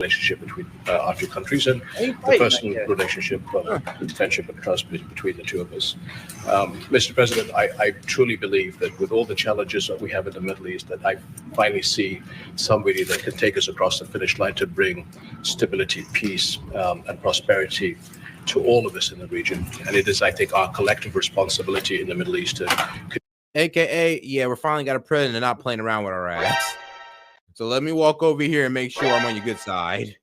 relationship between our two countries and the personal relationship, friendship and trust between the two of us. Mr. President, I truly believe that with all the challenges that we have in the Middle East, that I finally see somebody that can take us across the finish line to bring stability, peace, and prosperity to all of us in the region. And it is, I think, our collective responsibility in the Middle East to... AKA, yeah, we're finally got a president and not playing around with our ass. So let me walk over here and make sure I'm on your good side.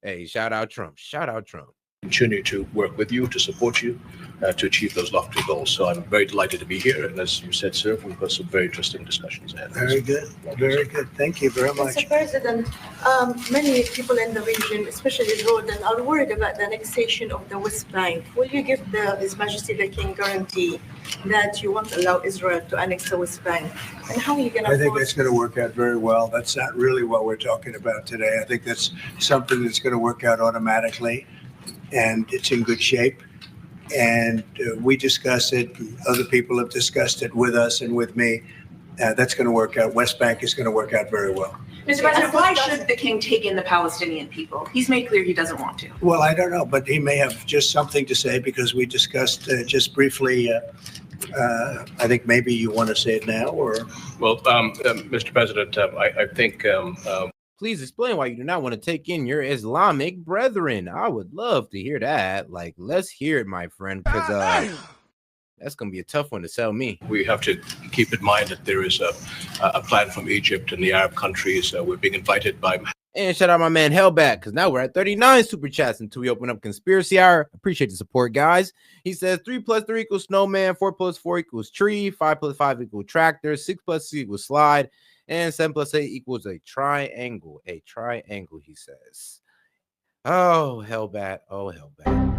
Hey, shout out Trump. Shout out Trump. Continue to work with you, to support you, to achieve those lofty goals. So I'm very delighted to be here. And as you said, sir, we've got some very interesting discussions ahead. Very good. Very good. Thank you very much. Mr. President, many people in the region, especially Jordan, are worried about the annexation of the West Bank. Will you give His Majesty the King guarantee that you won't allow Israel to annex the West Bank? And how are you going to... I think that's going to work out very well. That's not really what we're talking about today. I think that's something that's going to work out automatically, and it's in good shape. And we discussed it. Other people have discussed it with us and with me. That's going to work out. West Bank is going to work out very well. Mr. President, why should the king take in the Palestinian people? He's made clear he doesn't want to. Well, I don't know, but he may have just something to say, because we discussed just briefly. I think maybe you want to say it now, or... Well, Mr. President, I think... Please explain why you do not want to take in your Islamic brethren. I would love to hear that. Like, let's hear it, my friend, because that's going to be a tough one to sell me. We have to keep in mind that there is a plan from Egypt and the Arab countries. We're being invited by... And shout out my man Hellback, because now we're at 39 super chats until we open up Conspiracy Hour. Appreciate the support, guys. He says 3 + 3 = snowman, 4 + 4 = tree, 5 + 5 = tractor, 6 + 6 = slide, and 7 + 8 = a triangle. A triangle, he says. Oh, Hellbat. Oh, Hellbat.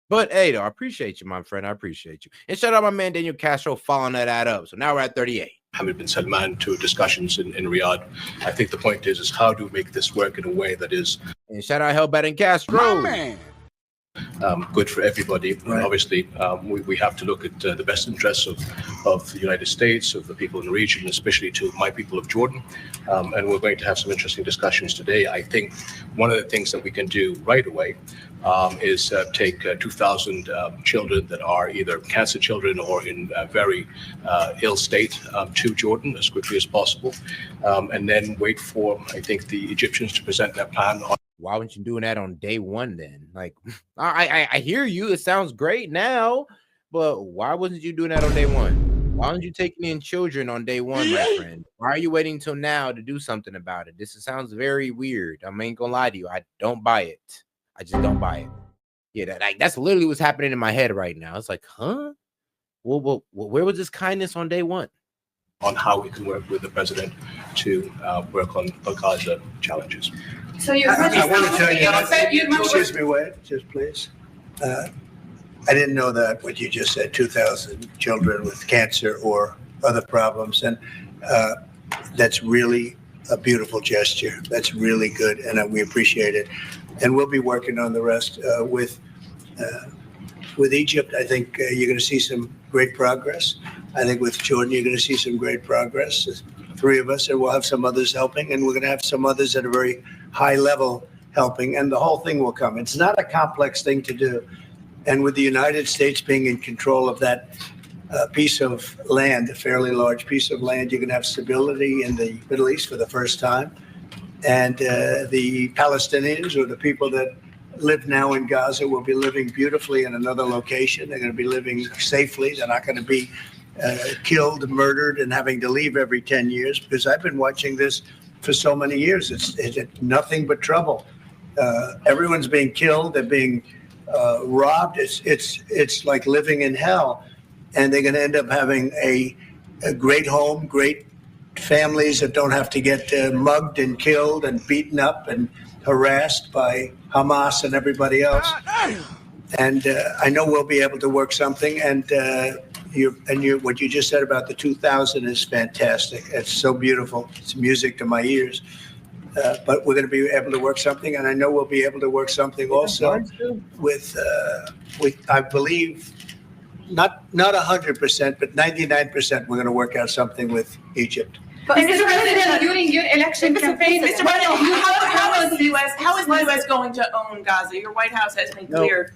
But hey, though, I appreciate you, my friend. I appreciate you. And shout out my man Daniel Castro following that ad up. So now we're at 38. Mohammed bin Salman to discussions in Riyadh. I think the point is how do we make this work in a way that is... And shout out Hellbat and Castro. Good for everybody. Right. Obviously, we have to look at the best interests of the United States, of the people in the region, especially to my people of Jordan. And we're going to have some interesting discussions today. I think one of the things that we can do right away is take 2,000 children that are either cancer children or in a very ill state to Jordan as quickly as possible, and then wait for, I think, the Egyptians to present their plan on... Why weren't you doing that on day one then? Like, I hear you. It sounds great now, but why wasn't you doing that on day one? Why aren't you taking in children on day one, my friend? Why are you waiting until now to do something about it? This sounds very weird. I ain't gonna lie to you. I don't buy it. I just don't buy it. Yeah, that's literally what's happening in my head right now. It's like, huh? Well, where was this kindness on day one? On how we can work with the president to work on Gaza challenges. So you're... I want to tell you, excuse me, wait, just please. I didn't know that what you just said, 2,000 children with cancer or other problems. And that's really a beautiful gesture. That's really good, and we appreciate it. And we'll be working on the rest with Egypt. I think you're going to see some great progress. I think with Jordan, you're going to see some great progress. There's 3 of us, and we'll have some others helping, and we're going to have some others at a very high level helping, and the whole thing will come. It's not a complex thing to do. And with the United States being in control of that piece of land, a fairly large piece of land, you're going to have stability in the Middle East for the first time. And the Palestinians, or the people that live now in Gaza, will be living beautifully in another location. They're going to be living safely. They're not going to be killed, murdered, and having to leave every 10 years, because I've been watching this for so many years. It's nothing but trouble. Everyone's being killed. They're being robbed. It's like living in hell. And they're going to end up having a great home, great families that don't have to get mugged and killed and beaten up and harassed by Hamas and everybody else. And I know we'll be able to work something. And what you just said about the 2,000 is fantastic. It's so beautiful. It's music to my ears. But we're going to be able to work something, and I know we'll be able to work something also with I believe, not 100%, but 99%. We're going to work out something with Egypt. But Mr. President, during your election campaign, Mr. President, how is the U.S. going to own Gaza? Your White House has been clear.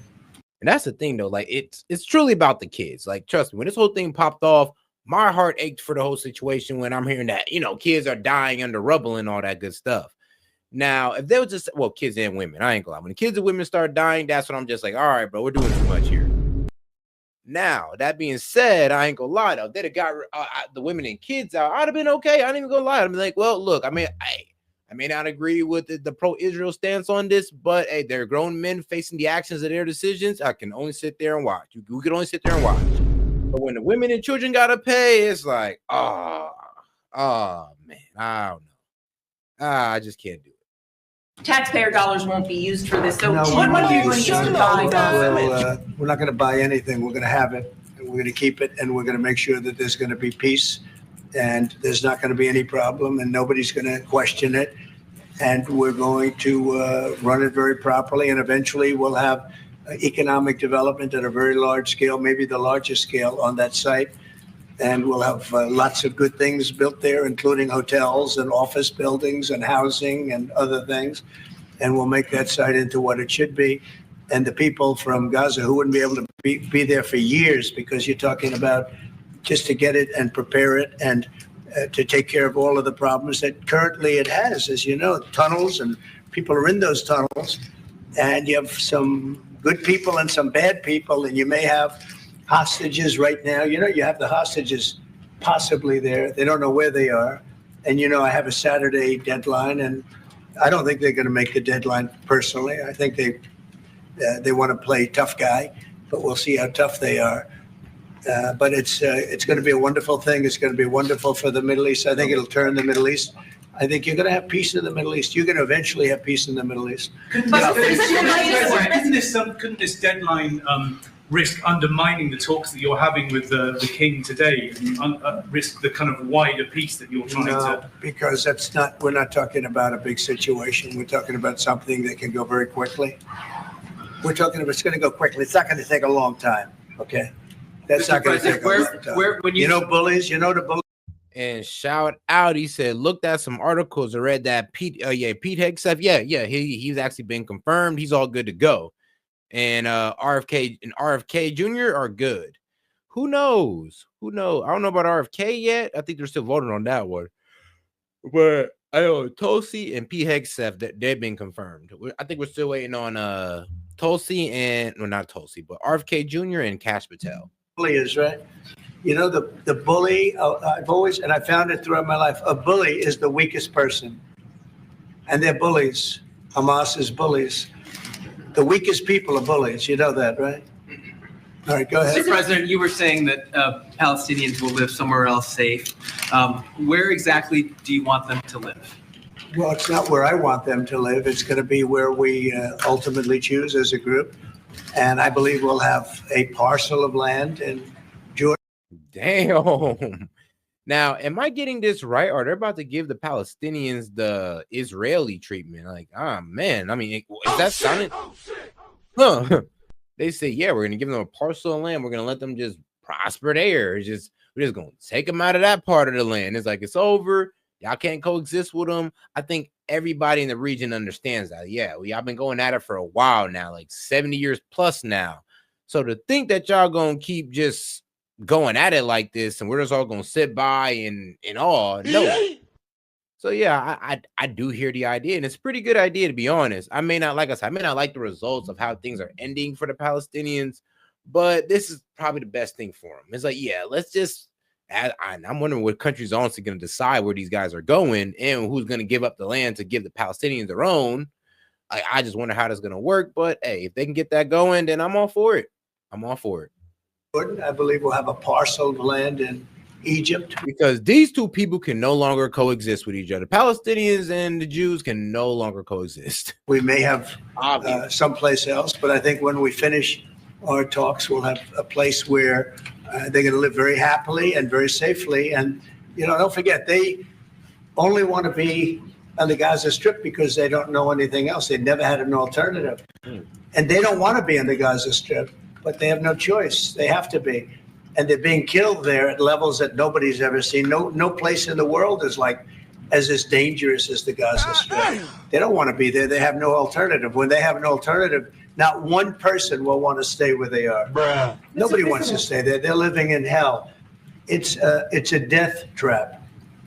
And that's the thing, though. Like, it's truly about the kids. Like, trust me, when this whole thing popped off, my heart ached for the whole situation when I'm hearing that, kids are dying under rubble and all that good stuff. Now, if they were just, well, kids and women, I ain't gonna lie. When the kids and women start dying, that's when I'm just like, all right, bro, we're doing too much here. Now, that being said, I ain't gonna lie, though. If they'd have got the women and kids out, I'd have been okay. I ain't even gonna lie. I'd be like, well, look, I may not agree with the pro-Israel stance on this, but hey, they're grown men facing the actions of their decisions. I can only sit there and watch. We can only sit there and watch. But when the women and children gotta pay, it's like, oh man, I don't know. I just can't do it. Taxpayer dollars won't be used for this. So No, what are you going to use to buy we're not going to buy anything. We're going to have it, and we're going to keep it, and we're going to make sure that there's going to be peace, and there's not going to be any problem, and nobody's going to question it, and we're going to run it very properly, and eventually we'll have economic development at a very large scale, maybe the largest scale on that site, and we'll have lots of good things built there, including hotels and office buildings and housing and other things, and we'll make that site into what it should be. And the people from Gaza who wouldn't be able to be there for years, because you're talking about just to get it and prepare it and to take care of all of the problems that currently it has, as you know, tunnels, and people are in those tunnels, and you have some good people and some bad people, and you may have hostages right now. You have the hostages possibly there. They don't know where they are. And, I have a Saturday deadline, and I don't think they're going to make the deadline personally. I think they want to play tough guy, but we'll see how tough they are. But it's going to be a wonderful thing. It's going to be wonderful for the Middle East. I think it'll turn the Middle East. I think you're going to have peace in the Middle East. You're going to eventually have peace in the Middle East. Couldn't this deadline risk undermining the talks that you're having with the king today, and risk the kind of wider peace that you're trying to? Because we're not talking about a big situation. We're talking about something that can go very quickly. We're talking about it's going to go quickly. It's not going to take a long time. Okay, that's not going to take a long time. Bullies. The bullies. And shout out, he said, looked at some articles. I read that Pete Hegseth. Yeah, he's actually been confirmed. He's all good to go. And RFK Jr. are good. Who knows? I don't know about RFK yet. I think they're still voting on that one. But I know Tulsi and Pete Hegseth, that they've been confirmed. I think we're still waiting on Tulsi and, well, not Tulsi, but RFK Jr. and Kash Patel. Bully is right. The bully, I've always, and I found it throughout my life, a bully is the weakest person. And they're bullies. Hamas is bullies. The weakest people are bullies. You know that, right? All right, go ahead. Mr. President, you were saying that Palestinians will live somewhere else safe. Where exactly do you want them to live? Well, it's not where I want them to live. It's going to be where we ultimately choose as a group. And I believe we'll have a parcel of land in Jordan. Damn. Now, am I getting this right? Or they're about to give the Palestinians the Israeli treatment? Like, man. I mean, is that sounding? Huh. They say, yeah, we're going to give them a parcel of land. We're going to let them just prosper there. We're just going to take them out of that part of the land. It's like, it's over. Y'all can't coexist with them. I think everybody in the region understands that. Yeah, y'all been going at it for a while now, like 70 years plus now. So to think that y'all going to keep just going at it like this and we're just all going to sit by and all, no. So yeah, I do hear the idea, and it's a pretty good idea, to be honest. I may not like the results of how things are ending for the Palestinians, but this is probably the best thing for them. It's like, yeah, let's just. I'm wondering what countries are honestly going to decide where these guys are going and who's going to give up the land to give the Palestinians their own. I just wonder how that's going to work. But hey, if they can get that going, then I'm all for it. I believe we'll have a parcel of land in Egypt, because these two people can no longer coexist with each other. Palestinians and the Jews can no longer coexist. We may have someplace else, but I think when we finish our talks, we'll have a place where they're going to live very happily and very safely. And, don't forget, they only want to be on the Gaza Strip because they don't know anything else. They've never had an alternative. And they don't want to be on the Gaza Strip, but they have no choice. They have to be. and they're being killed there at levels that nobody's ever seen. No place in the world is like as dangerous as the Gaza Strip. They don't want to be there. They have no alternative. When they have an alternative, not one person will want to stay where they are. Nobody wants to stay there. They're living in hell. It's a death trap.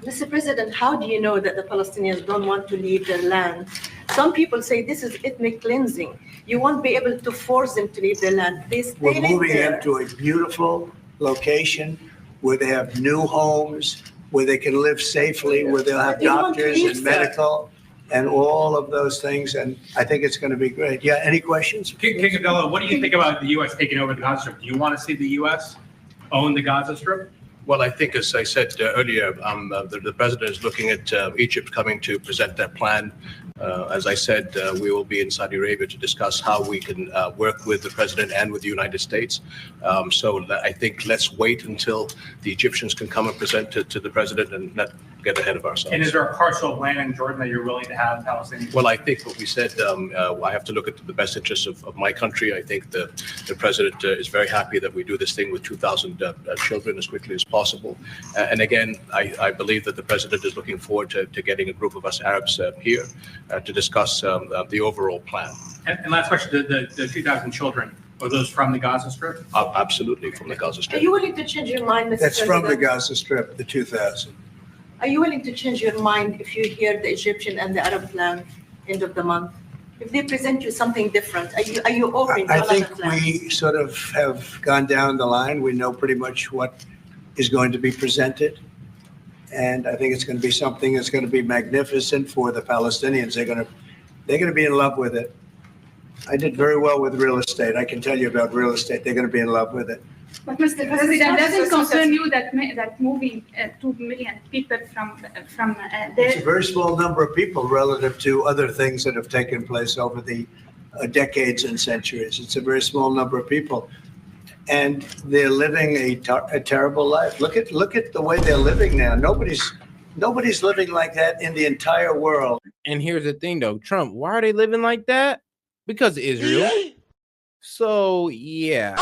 Mr. President, how do you know that the Palestinians don't want to leave their land? Some people say this is ethnic cleansing. You won't be able to force them to leave their land. We're moving them to a beautiful location where they have new homes, where they can live safely, where they'll have doctors and medical and all of those things. And I think it's going to be great. Yeah, any questions? King Abdullah, what do you think about the U.S. taking over the Gaza Strip? Do you want to see the U.S. own the Gaza Strip? Well, I think, as I said earlier, the president is looking at Egypt coming to present their plan. As I said, we will be in Saudi Arabia to discuss how we can work with the president and with the United States. So I think let's wait until the Egyptians can come and present it to the president and not get ahead of ourselves. And is there a parcel of land in Jordan that you're willing to have Palestinians? Well, I think what we said, I have to look at the best interests of my country. I think the president is very happy that we do this thing with 2,000 children as quickly as possible. And again, I believe that the president is looking forward to getting a group of us Arabs here to discuss the overall plan. And last question, the 2,000 children, are those from the Gaza Strip? Absolutely, from the Gaza Strip. Are you willing to change your mind, Mr. That's President? from the Gaza Strip, the 2,000. Are you willing to change your mind if you hear the Egyptian and the Arab plan end of the month? If they present you something different, are you open to I other think plans? we sort of have gone down the line. We know pretty much what is going to be presented. And I think it's going to be something that's going to be magnificent for the Palestinians. They're going to be in love with it. I did very well with real estate. I can tell you about real estate. They're going to be in love with it. But Mr. President, doesn't concern you that moving 2 million people from It's a there? very small number of people relative to other things that have taken place over the decades and centuries. It's a very small number of people. And they're living a terrible life. Look at the way they're living now. Nobody's living like that in the entire world. And here's the thing, though, Trump, why are they living like that? Because of Israel. So, yeah.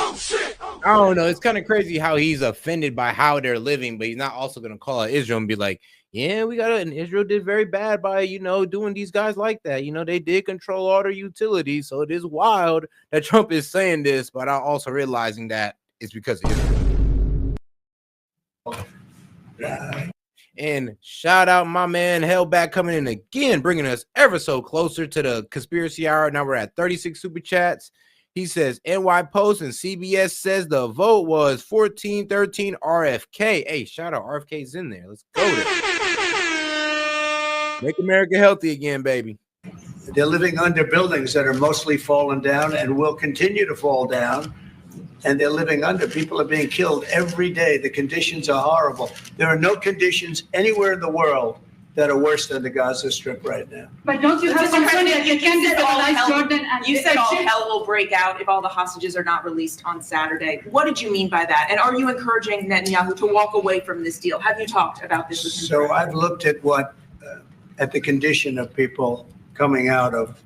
I don't know. It's kind of crazy how he's offended by how they're living, but he's not also going to call out Israel and be like, yeah, and Israel did very bad by, doing these guys like that. They did control all their utilities. So it is wild that Trump is saying this, but I'm also realizing that it's because of Israel. And shout out my man Hellback coming in again, bringing us ever so closer to the conspiracy hour. Now we're at 36 super chats. He says NY Post and CBS says the vote was 14-13 RFK. Hey, shout out RFK's in there. Let's go there. Make America healthy again, baby. They're living under buildings that are mostly fallen down and will continue to fall down. And they're living under. People are being killed every day. The conditions are horrible. There are no conditions anywhere in the world that are worse than the Gaza Strip right now. But don't you have concern that you can destabilize Jordan and You said all Egypt? hell will break out if all the hostages are not released on Saturday. What did you mean by that? And are you encouraging Netanyahu to walk away from this deal? Have you talked about this with him? So I've looked at at the condition of people coming out of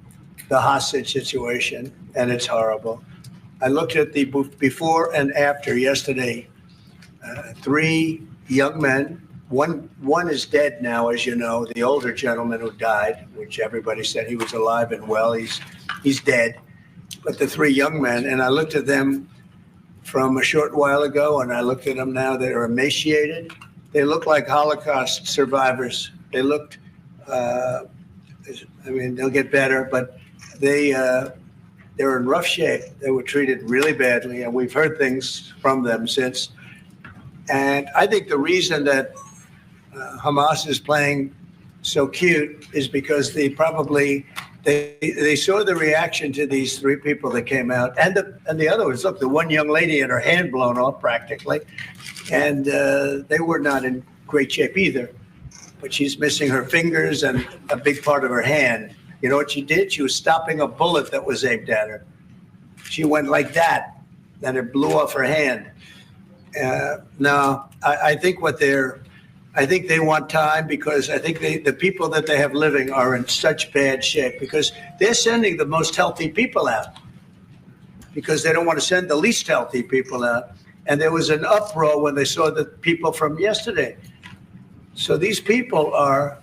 the hostage situation, and it's horrible. I looked at the before and after yesterday. 3 young men. One is dead now, as you know, the older gentleman who died, which everybody said he was alive and well. He's dead. But the 3 young men, and I looked at them from a short while ago, and I looked at them now. They're emaciated. They look like Holocaust survivors. They looked, they'll get better, but they're in rough shape. They were treated really badly, and we've heard things from them since. And I think the reason that Hamas is playing so cute is because they saw the reaction to these 3 people that came out, and the other ones. Look, the one young lady had her hand blown off practically, and they were not in great shape either. But she's missing her fingers and a big part of her hand. You know what she did? She was stopping a bullet that was aimed at her. She went like that, and it blew off her hand. No, I think I think they want time, because I think the people that they have living are in such bad shape, because they're sending the most healthy people out because they don't want to send the least healthy people out. And there was an uproar when they saw the people from yesterday. So these people are,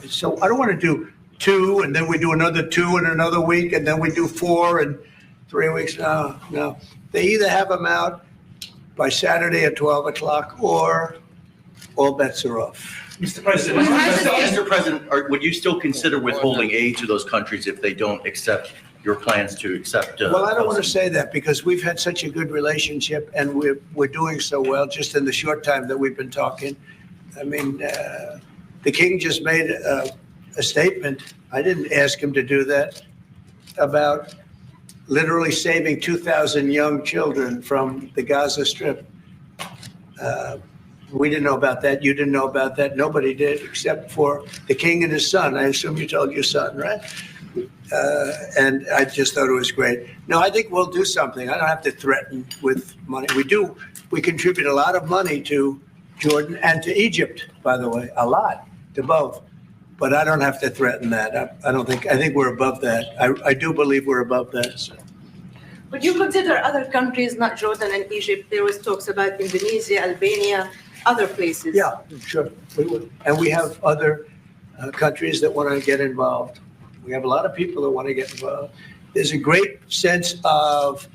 so I don't want to do 2 and then we do another 2 in another week and then we do 4 in 3 weeks. No. They either have them out by Saturday at 12 o'clock or all bets are off. Mr. President. Mr. President, would you still consider withholding aid to those countries if they don't accept your plans to accept? Well, I don't want to say that because we've had such a good relationship and we're doing so well just in the short time that we've been talking. I mean, the king just made a statement. I didn't ask him to do that, about literally saving 2,000 young children from the Gaza Strip. We didn't know about that. You didn't know about that. Nobody did except for the king and his son. I assume you told your son, right? And I just thought it was great. No, I think we'll do something. I don't have to threaten with money. We contribute a lot of money to Jordan and to Egypt, by the way, a lot, to both. But I don't have to threaten that. I think we're above that. I do believe we're above that. So. Would you consider other countries, not Jordan and Egypt? There was talks about Indonesia, Albania, other places. Yeah, sure, we would. And we have other countries that want to get involved. We have a lot of people that want to get involved. There's a great sense of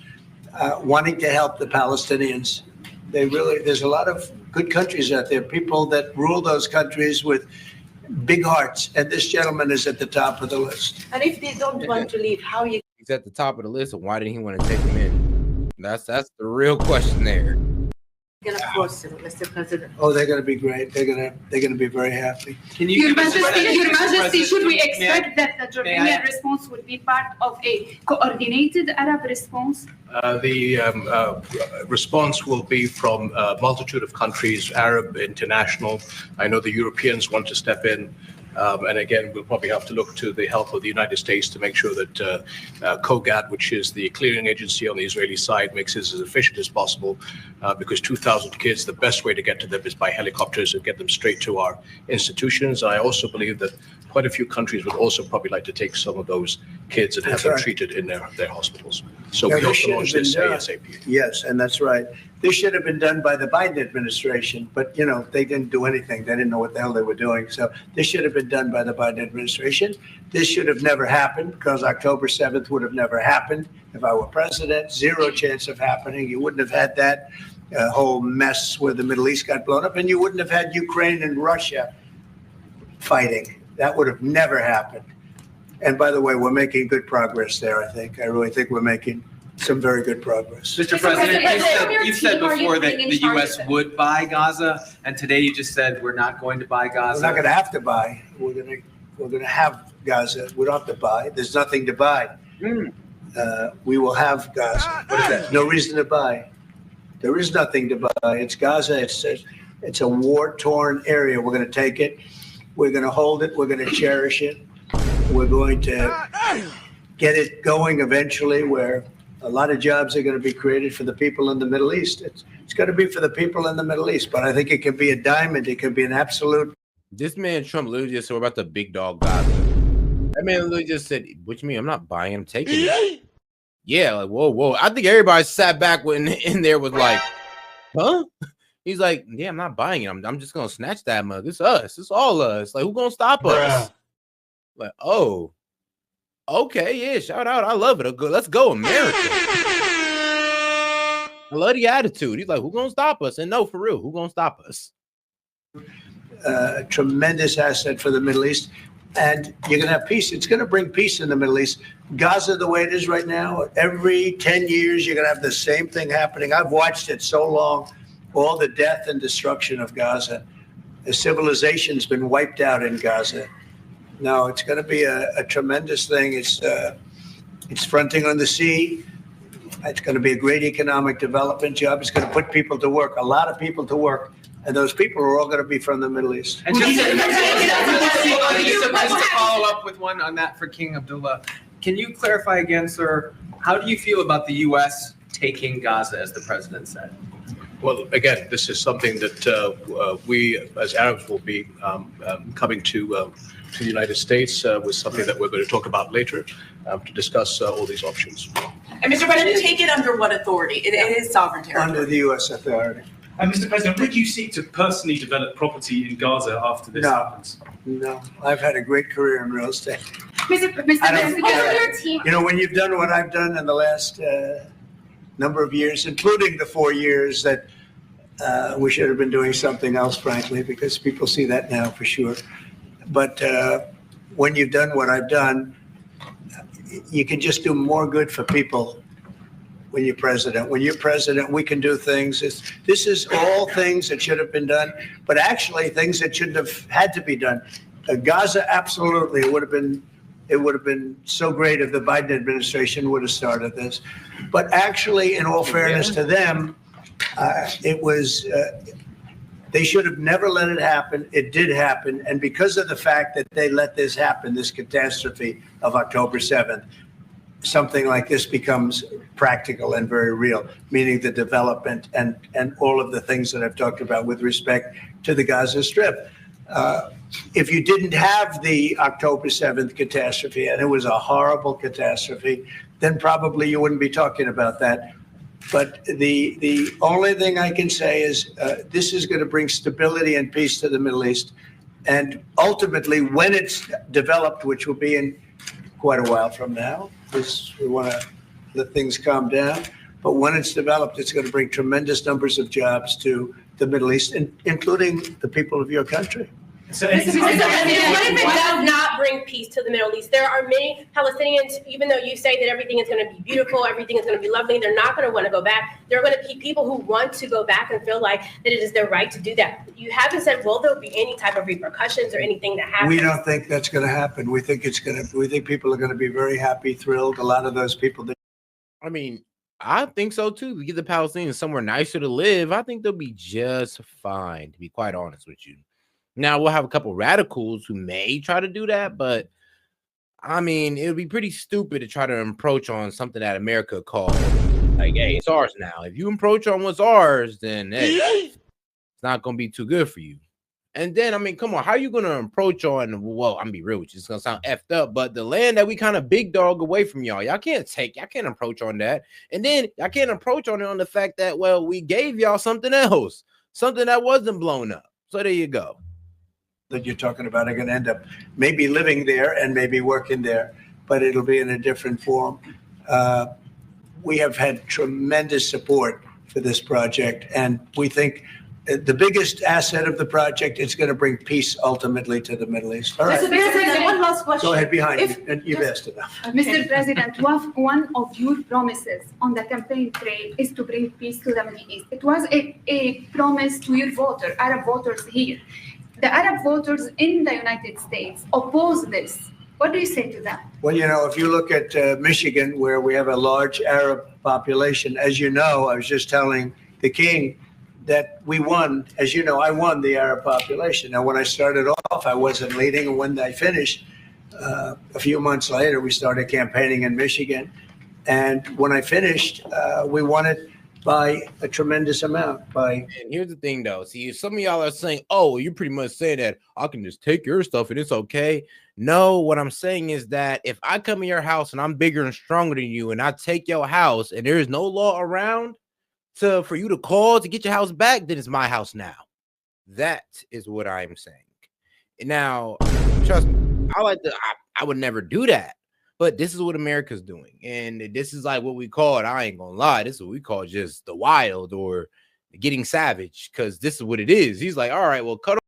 wanting to help the Palestinians. There's a lot of good countries out there, people that rule those countries with big hearts. And this gentleman is at the top of the list. And if they don't want to leave, how you? He's at the top of the list, and why didn't he want to take him in? That's the real question there. Going to force him, Mr. President. Oh, they're going to be great. They're going to be very happy. Can you Your Majesty, should we May I- expect that the Jordanian response would be part of a coordinated Arab response? The response will be from a multitude of countries, Arab, international. I know the Europeans want to step in. And again, we'll probably have to look to the help of the United States to make sure that COGAT, which is the clearing agency on the Israeli side, makes this as efficient as possible, because 2,000 kids, the best way to get to them is by helicopters and get them straight to our institutions. I also believe that quite a few countries would also probably like to take some of those kids and have them treated in their hospitals. So we hope to launch this ASAP. Yes, and that's right. This should have been done by the Biden administration, but, they didn't do anything. They didn't know what the hell they were doing. So this should have been done by the Biden administration. This should have never happened because October 7th would have never happened. If I were president, zero chance of happening. You wouldn't have had that whole mess where the Middle East got blown up, and you wouldn't have had Ukraine and Russia fighting. That would have never happened. And by the way, we're making good progress there, I think. I really think we're making some very good progress. Mr. President, you said before that the U.S. would buy Gaza, and today you just said we're not going to buy Gaza. We're not going to have to buy. We're going to have Gaza. We don't have to buy. There's nothing to buy. We will have Gaza. What is that? No reason to buy. There is nothing to buy. It's Gaza. It's a war-torn area. We're going to take it. We're going to hold it. We're going to cherish it. We're going to get it going eventually where a lot of jobs are going to be created for the people in the Middle East. It's going to be for the people in the Middle East, but I think it can be a diamond. It can be an absolute. This man, Trump, literally just said, we're about to big dog Gaza. That man literally just said, what you mean? I'm not buying, I'm taking it. Yeah, like, whoa. I think everybody sat back in there was like, huh? He's like, yeah, I'm not buying it. I'm just going to snatch that mother. This us. It's all us. Like, who going to stop us? Like, oh. Okay, yeah, shout out. I love it. Let's go, America. I love the attitude. He's like, who gonna stop us? And no, for real, who gonna stop us? Tremendous asset for the Middle East. And you're gonna have peace. It's gonna bring peace in the Middle East. Gaza, the way it is right now, every 10 years, you're gonna have the same thing happening. I've watched it so long, all the death and destruction of Gaza. The civilization's been wiped out in Gaza. No, it's going to be a tremendous thing. It's fronting on the sea. It's going to be a great economic development job. It's going to put people to work, a lot of people to work. And those people are all going to be from the Middle East. And just to follow up with one on that for King Abdullah, can you clarify again, sir, how do you feel about the U.S. taking Gaza, as the president said? Well, again, this is something that we as Arabs will be coming to the United States with something that we're going to talk about later to discuss all these options. And Mr. President, take it under what authority? It is sovereign territory. Under the U.S. authority. And Mr. President, would you seek to personally develop property in Gaza after this No. happens? No, I've had a great career in real estate. Mr. I don't- President, your team. You know, when you've done what I've done in the last number of years, including the 4 years that we should have been doing something else, frankly, because people see that now for sure. But when you've done what I've done, you can just do more good for people when you're president. When you're president, we can do things. This is all things that should have been done, but actually things that shouldn't have had to be done. Gaza, absolutely, it would have been so great if the Biden administration would have started this. But actually, in all fairness to them, it was, they should have never let it happen. It did happen. And because of the fact that they let this happen, this catastrophe of October 7th, something like this becomes practical and very real, meaning the development and all of the things that I've talked about with respect to the Gaza Strip. If you didn't have the October 7th catastrophe, and it was a horrible catastrophe, then probably you wouldn't be talking about that. But the only thing I can say is this is going to bring stability and peace to the Middle East. And ultimately, when it's developed, which will be in quite a while from now, because we want to let things calm down. But when it's developed, it's going to bring tremendous numbers of jobs to the Middle East, including the people of your country. So What if it does not bring peace to the Middle East? There are many Palestinians, even though you say that everything is going to be beautiful, everything is going to be lovely, they're not going to want to go back. There are going to be people who want to go back and feel like that it is their right to do that. You haven't said, will there be any type of repercussions or anything that happens? We don't think that's going to happen. We think people are going to be very happy, thrilled. A lot of those people. I mean, I think so too. We get the Palestinians somewhere nicer to live. I think they'll be just fine, to be quite honest with you. Now, we'll have a couple radicals who may try to do that, but I mean, it would be pretty stupid to try to encroach on something that America called, like, hey, it's ours now. If you encroach on what's ours, then hey, it's not going to be too good for you. And then, I mean, come on, how are you going to encroach on, well, I'm going to be real with you, it's going to sound effed up, but the land that we kind of big dog away from y'all can't approach on that. And then y'all can't approach on it on the fact that, well, we gave y'all something else, something that wasn't blown up. So there you go. That you're talking about are going to end up maybe living there and maybe working there, but it'll be in a different form. We have had tremendous support for this project, and we think the biggest asset of the project is going to bring peace ultimately to the Middle East. All right. Mr. President, one last question. Go ahead behind you, and you've asked enough. Mr. President, one of your promises on the campaign trail is to bring peace to the Middle East. It was a promise to your Arab voters here. The Arab voters in the United States oppose this. What do you say to that? Well, you know, if you look at Michigan, where we have a large Arab population, as you know, I was just telling the king that we won. As you know, I won the Arab population. Now, when I started off, I wasn't leading, and when I finished, a few months later, we started campaigning in Michigan. And when I finished, we won it by a tremendous amount. And here's the thing, though. See, some of y'all are saying, oh, you're pretty much saying that I can just take your stuff and it's okay. No, what I'm saying is that if I come in your house and I'm bigger and stronger than you and I take your house and there is no law around for you to call to get your house back, then it's my house now. That is what I'm saying. Now, trust me, I would never do that. But this is what America's doing. And this is like what we call it. I ain't gonna lie. This is what we call just the wild or getting savage, because this is what it is. He's like, all right, well, cut